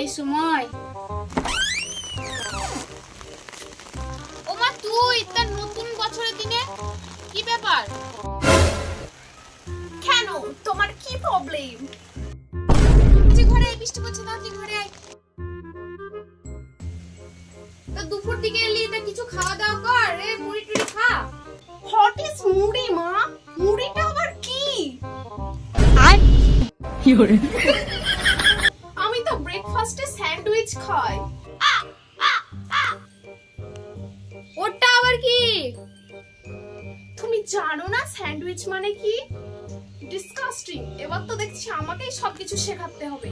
এই সময়? ওমা তুই তার নতুন বছরের দিনে কি ব্যাপার? কেন, তোমার কি প্রবলেম? যে ঘরে আয়, বৃষ্টি পড়ছে না, তুই ঘরে আয়। তো দুপুর দিকে এলি, তা কিছু খাওয়া দাওয়া কর রে, মুড়ি টুড়ি খা। হোয়াট ইজ মুড়ি মা? মুড়িটা আবার কি? আমি তো ব্রেকফাস্টে স্যান্ডউইচ খাই। ওটা আবার কি? তুমি জানো না স্যান্ডউইচ মানে কি? ডিসকাস্টিং। এবার তো দেখছি আমাকেই সবকিছু শেখাতে হবে।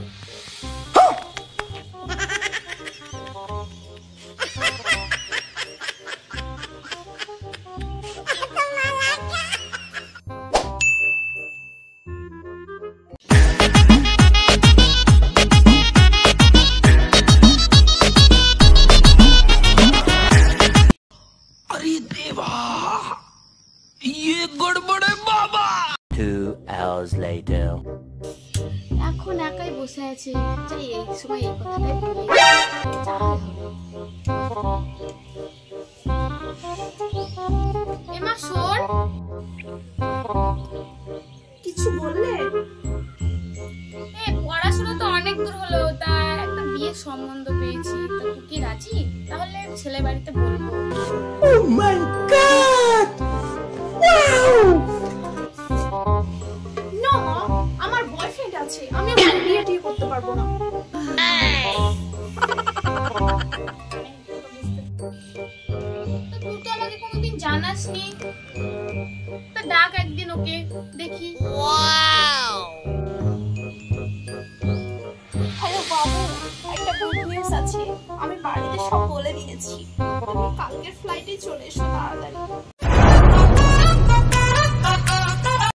अरे देवा, ये गड़बड़ है बाबा। 2 hours later. এখন একাই বসে আছে, যাই এই সময় এই কথাটাই বলি, যা হবে। এমা শোন, কিছু বললে? পড়াশোনা তো অনেক দূর হলো, তা একটা বিয়ের সম্বন্ধ পেয়েছি, তা তুই কি রাজি? তাহলে ছেলে বাড়িতে বলবো। Oh my God! Wow! না মা, আমার বয়ফ্রেন্ড আছে, আমি আমার বিয়ে করতে পারবো না। তুই তো আমাকে কোনোদিন জানাসনি, তা ডাক একদিন ওকে, দেখি। হ্যালো বাবু, একটা গুড নিউজ আছে। আমি বাড়িতে সব বলে দিয়েছি, তুমি কালকের ফ্লাইটে চলে এসো।